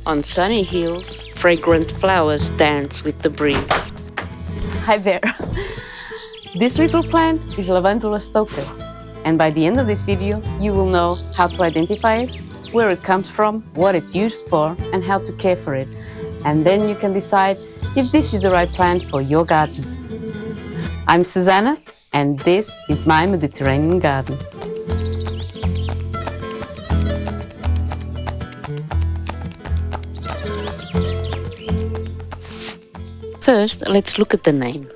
On sunny hills, fragrant flowers dance with the breeze. Hi there! This little plant is Lavandula Stoechas, and by the end of this video, you will know how to identify it, where it comes from, what it's used for, and how to care for it. And then you can decide if this is the right plant for your garden. I'm Susanna, and this is my Mediterranean garden. First, let's look at the name.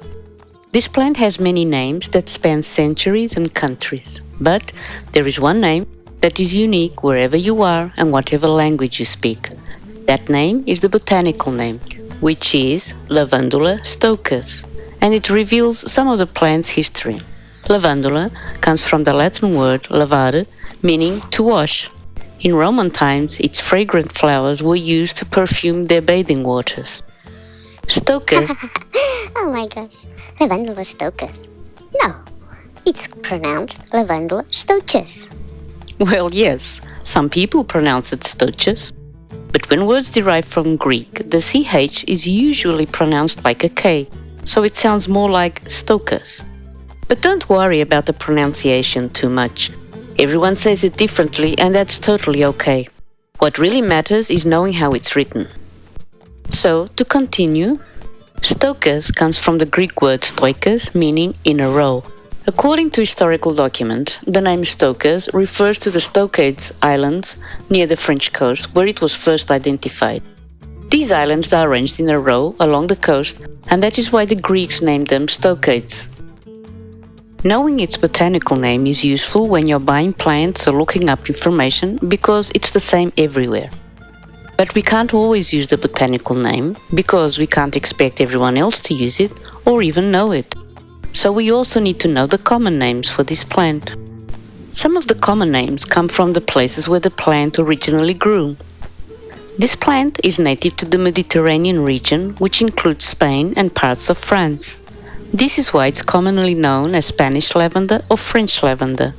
This plant has many names that span centuries and countries, but there is one name that is unique wherever you are and whatever language you speak. That name is the botanical name, which is Lavandula Stoechas, and it reveals some of the plant's history. Lavandula comes from the Latin word lavare, meaning to wash. In Roman times, its fragrant flowers were used to perfume their bathing waters. Stoechas. Oh my gosh, Lavandula Stoechas. No, it's pronounced Lavandula Stoechas. Well, yes, some people pronounce it Stoechas. But when words derive from Greek, the CH is usually pronounced like a K, so it sounds more like Stoechas. But don't worry about the pronunciation too much. Everyone says it differently, and that's totally okay. What really matters is knowing how it's written. So, to continue, Stoechas comes from the Greek word stoichas, meaning in a row. According to historical documents, the name Stoechas refers to the Stoechades Islands near the French coast, where it was first identified. These islands are arranged in a row along the coast, and that is why the Greeks named them Stoechades. Knowing its botanical name is useful when you're buying plants or looking up information, because it's the same everywhere. But we can't always use the botanical name, because we can't expect everyone else to use it or even know it. So we also need to know the common names for this plant. Some of the common names come from the places where the plant originally grew. This plant is native to the Mediterranean region, which includes Spain and parts of France. This is why it's commonly known as Spanish lavender or French lavender.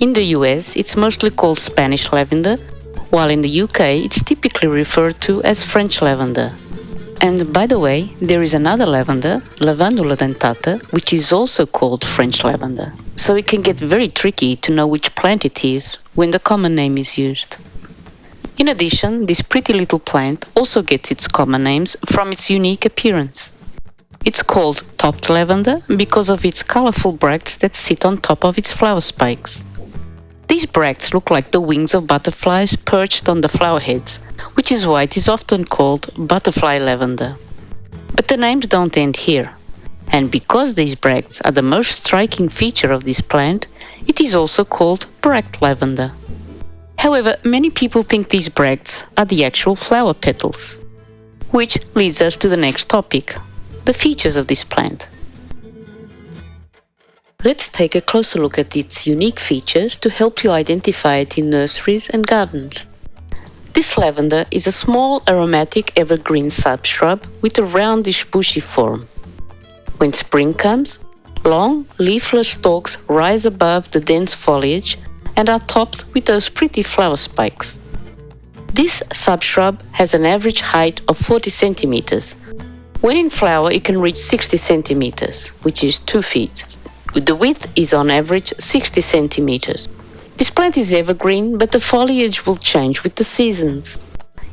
In the US, it's mostly called Spanish lavender, while in the UK, it's typically referred to as French lavender. And by the way, there is another lavender, Lavandula dentata, which is also called French lavender. So it can get very tricky to know which plant it is when the common name is used. In addition, this pretty little plant also gets its common names from its unique appearance. It's called topped lavender because of its colorful bracts that sit on top of its flower spikes. These bracts look like the wings of butterflies perched on the flower heads, which is why it is often called Butterfly Lavender. But the names don't end here. And because these bracts are the most striking feature of this plant, it is also called bract lavender. However, many people think these bracts are the actual flower petals. Which leads us to the next topic, the features of this plant. Let's take a closer look at its unique features to help you identify it in nurseries and gardens. This lavender is a small aromatic evergreen subshrub with a roundish bushy form. When spring comes, long leafless stalks rise above the dense foliage and are topped with those pretty flower spikes. This subshrub has an average height of 40 centimeters. When in flower, it can reach 60 centimeters, which is 2 feet. The width is on average 60 centimeters. This plant is evergreen, but the foliage will change with the seasons.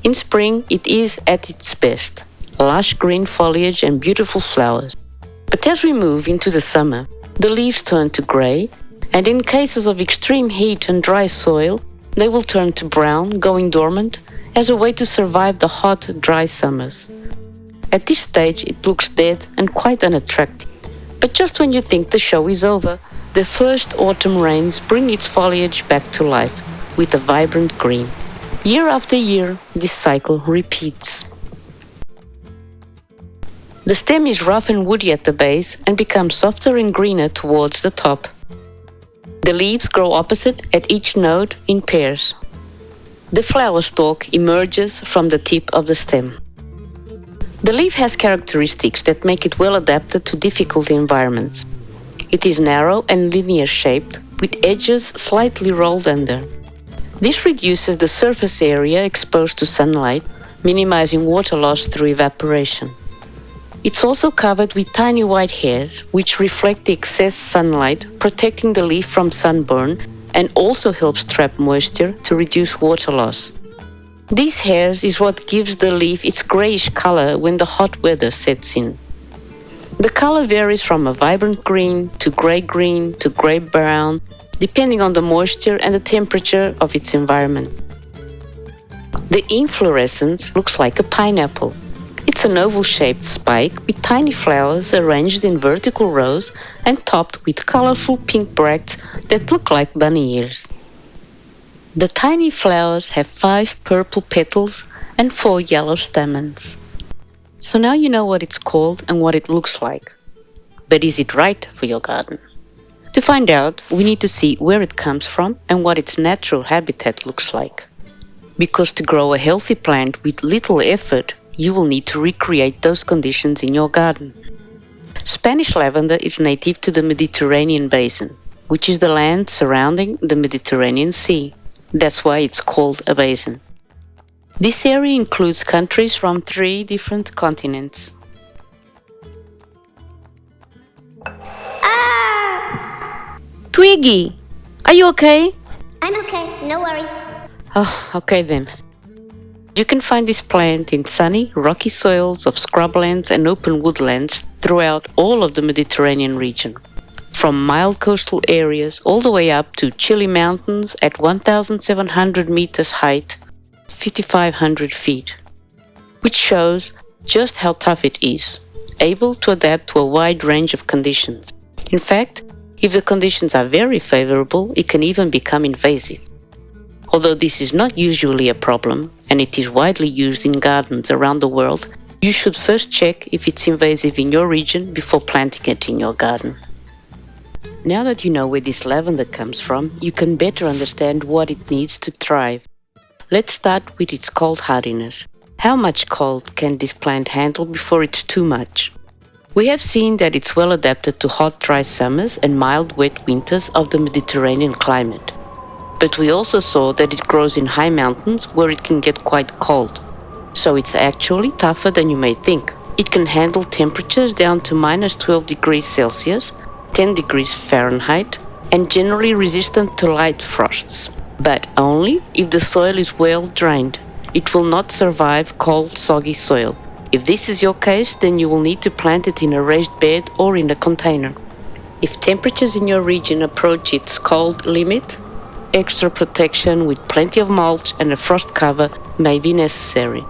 In spring, it is at its best, lush green foliage and beautiful flowers. But as we move into the summer, the leaves turn to grey, and in cases of extreme heat and dry soil, they will turn to brown, going dormant, as a way to survive the hot, dry summers. At this stage, it looks dead and quite unattractive. But just when you think the show is over, the first autumn rains bring its foliage back to life with a vibrant green. Year after year, this cycle repeats. The stem is rough and woody at the base and becomes softer and greener towards the top. The leaves grow opposite at each node in pairs. The flower stalk emerges from the tip of the stem. The leaf has characteristics that make it well adapted to difficult environments. It is narrow and linear shaped, with edges slightly rolled under. This reduces the surface area exposed to sunlight, minimizing water loss through evaporation. It's also covered with tiny white hairs, which reflect the excess sunlight, protecting the leaf from sunburn, and also helps trap moisture to reduce water loss. These hairs is what gives the leaf its grayish color when the hot weather sets in. The color varies from a vibrant green to gray brown, depending on the moisture and the temperature of its environment. The inflorescence looks like a pineapple. It's an oval-shaped spike with tiny flowers arranged in vertical rows and topped with colorful pink bracts that look like bunny ears. The tiny flowers have 5 purple petals and 4 yellow stamens. So now you know what it's called and what it looks like. But is it right for your garden? To find out, we need to see where it comes from and what its natural habitat looks like. Because to grow a healthy plant with little effort, you will need to recreate those conditions in your garden. Spanish lavender is native to the Mediterranean basin, which is the land surrounding the Mediterranean Sea. That's why it's called a basin. This area includes countries from 3 different continents. Twiggy, are you okay? I'm okay, no worries. Oh, okay then. You can find this plant in sunny, rocky soils of scrublands and open woodlands throughout all of the Mediterranean region, from mild coastal areas all the way up to chilly mountains at 1,700 meters height, 5,500 feet, which shows just how tough it is, able to adapt to a wide range of conditions. In fact, if the conditions are very favorable, it can even become invasive. Although this is not usually a problem, and it is widely used in gardens around the world, you should first check if it's invasive in your region before planting it in your garden. Now that you know where this lavender comes from, you can better understand what it needs to thrive. Let's start with its cold hardiness. How much cold can this plant handle before it's too much? We have seen that it's well adapted to hot, dry summers and mild, wet winters of the Mediterranean climate. But we also saw that it grows in high mountains where it can get quite cold. So it's actually tougher than you may think. It can handle temperatures down to minus 12 degrees Celsius, 10 degrees Fahrenheit, and generally resistant to light frosts. But only if the soil is well drained. It will not survive cold, soggy soil. If this is your case, then you will need to plant it in a raised bed or in a container. If temperatures in your region approach its cold limit, extra protection with plenty of mulch and a frost cover may be necessary.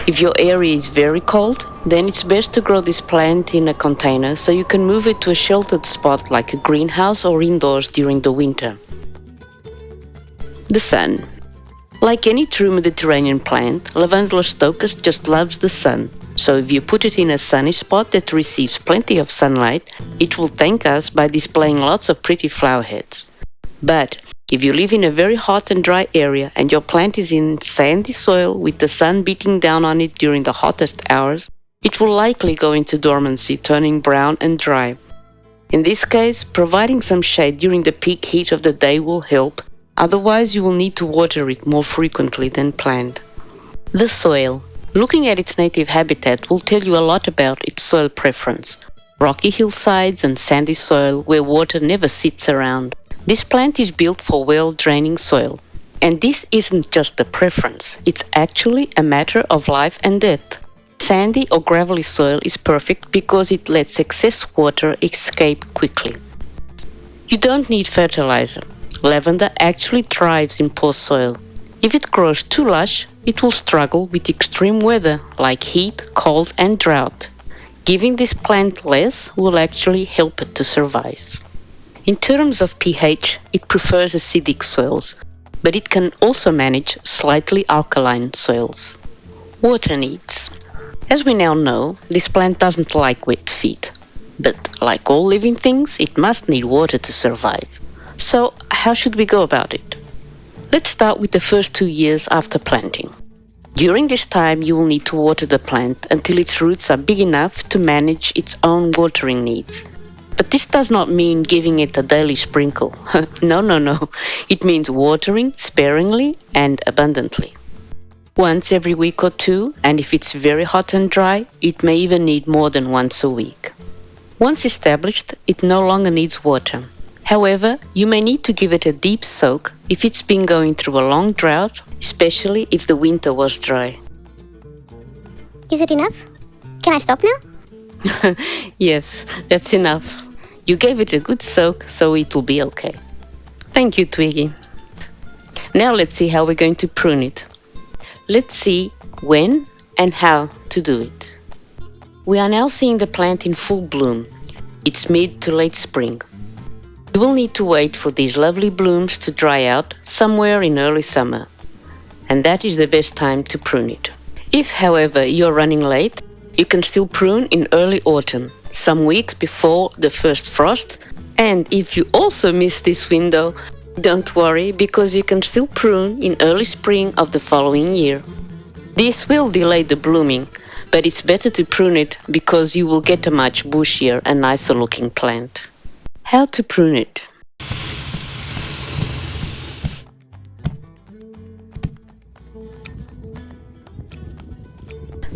If your area is very cold, then it's best to grow this plant in a container so you can move it to a sheltered spot like a greenhouse or indoors during the winter. The sun. Like any true Mediterranean plant, Lavandula Stoechas just loves the sun. So if you put it in a sunny spot that receives plenty of sunlight, it will thank us by displaying lots of pretty flower heads. But if you live in a very hot and dry area and your plant is in sandy soil with the sun beating down on it during the hottest hours, it will likely go into dormancy, turning brown and dry. In this case, providing some shade during the peak heat of the day will help, otherwise you will need to water it more frequently than planned. The soil. Looking at its native habitat will tell you a lot about its soil preference. Rocky hillsides and sandy soil where water never sits around. This plant is built for well-draining soil. And this isn't just a preference, it's actually a matter of life and death. Sandy or gravelly soil is perfect because it lets excess water escape quickly. You don't need fertilizer. Lavender actually thrives in poor soil. If it grows too lush, it will struggle with extreme weather like heat, cold and drought. Giving this plant less will actually help it to survive. In terms of pH, it prefers acidic soils, but it can also manage slightly alkaline soils. Water needs. As we now know, this plant doesn't like wet feet, but like all living things, it must need water to survive. So how should we go about it? Let's start with the first 2 years after planting. During this time, you will need to water the plant until its roots are big enough to manage its own watering needs. But this does not mean giving it a daily sprinkle. No. It means watering sparingly and abundantly. once every week or two, and if it's very hot and dry, it may even need more than once a week. Once established, it no longer needs water. However, you may need to give it a deep soak if it's been going through a long drought, especially if the winter was dry. Is it enough? Can I stop now? Yes, that's enough. You gave it a good soak, so it will be okay. Thank you, Twiggy. Now let's see how we're going to prune it. Let's see when and how to do it. We are now seeing the plant in full bloom. It's mid to late spring. You will need to wait for these lovely blooms to dry out somewhere in early summer, and that is the best time to prune it. If, however, you're running late, you can still prune in early autumn, some weeks before the first frost, and if you also miss this window, don't worry, because you can still prune in early spring of the following year. This will delay the blooming, but it's better to prune it because you will get a much bushier and nicer looking plant. How to prune it?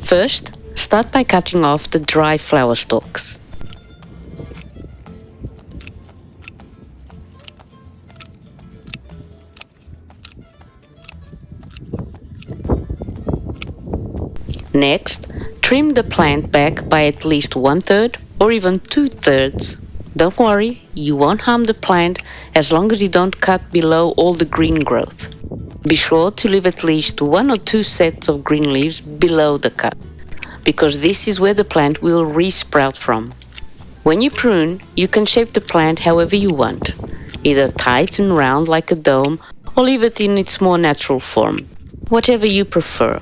First, start by cutting off the dry flower stalks. Next, trim the plant back by at least 1/3 or even 2/3. Don't worry, you won't harm the plant as long as you don't cut below all the green growth. Be sure to leave at least 1 or 2 sets of green leaves below the cut, because this is where the plant will re-sprout from. When you prune, you can shape the plant however you want, either tight and round like a dome or leave it in its more natural form, whatever you prefer.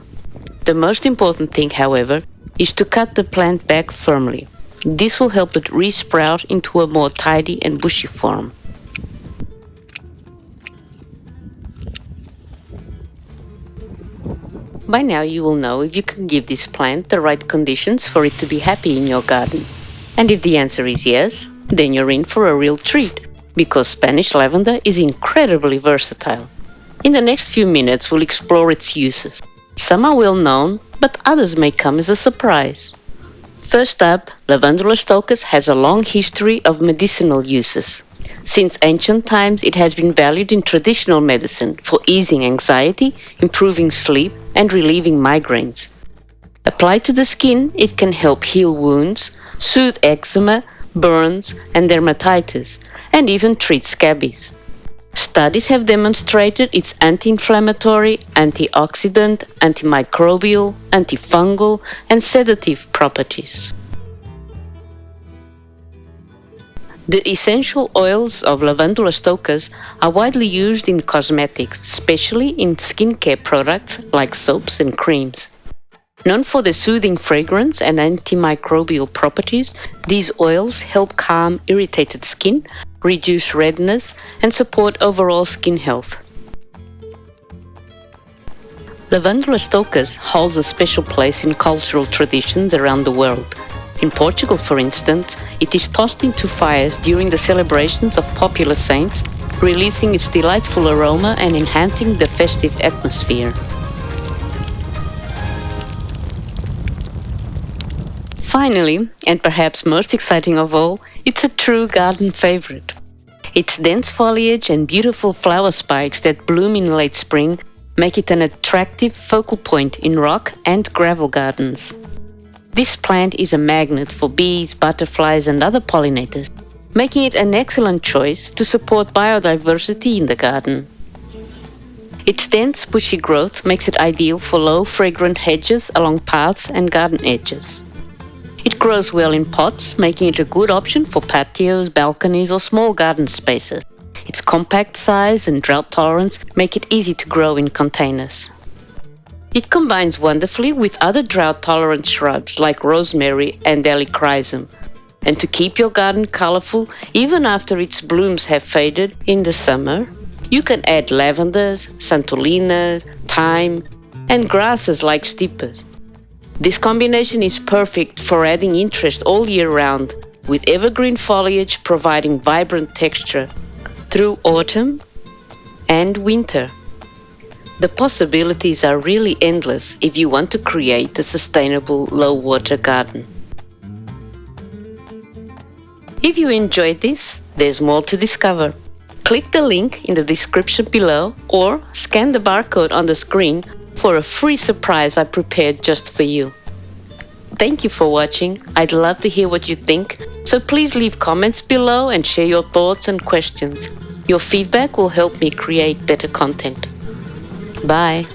The most important thing, however, is to cut the plant back firmly. This will help it re-sprout into a more tidy and bushy form. By now you will know if you can give this plant the right conditions for it to be happy in your garden. And if the answer is yes, then you're in for a real treat, because Spanish lavender is incredibly versatile. In the next few minutes we'll explore its uses. Some are well known, but others may come as a surprise. First up, Lavandula Stoechas has a long history of medicinal uses. Since ancient times, it has been valued in traditional medicine for easing anxiety, improving sleep, and relieving migraines. Applied to the skin, it can help heal wounds, soothe eczema, burns, and dermatitis, and even treat scabies. Studies have demonstrated its anti-inflammatory, antioxidant, antimicrobial, antifungal, and sedative properties. The essential oils of Lavandula Stoechas are widely used in cosmetics, especially in skincare products like soaps and creams. Known for their soothing fragrance and antimicrobial properties, these oils help calm irritated skin, reduce redness, and support overall skin health. Lavandula Stoechas holds a special place in cultural traditions around the world. In Portugal, for instance, it is tossed into fires during the celebrations of popular saints, releasing its delightful aroma and enhancing the festive atmosphere. Finally, and perhaps most exciting of all, it's a true garden favorite. Its dense foliage and beautiful flower spikes that bloom in late spring make it an attractive focal point in rock and gravel gardens. This plant is a magnet for bees, butterflies, and other pollinators, making it an excellent choice to support biodiversity in the garden. Its dense, bushy growth makes it ideal for low, fragrant hedges along paths and garden edges. It grows well in pots, making it a good option for patios, balconies, or small garden spaces. Its compact size and drought tolerance make it easy to grow in containers. It combines wonderfully with other drought-tolerant shrubs like rosemary and helichrysum. And to keep your garden colorful, even after its blooms have faded in the summer, you can add lavenders, santolina, thyme, and grasses like stipes. This combination is perfect for adding interest all year round, with evergreen foliage providing vibrant texture through autumn and winter. The possibilities are really endless if you want to create a sustainable low-water garden. If you enjoyed this, there's more to discover. Click the link in the description below or scan the barcode on the screen for a free surprise I prepared just for you. Thank you for watching. I'd love to hear what you think, so please leave comments below and share your thoughts and questions. Your feedback will help me create better content. Bye.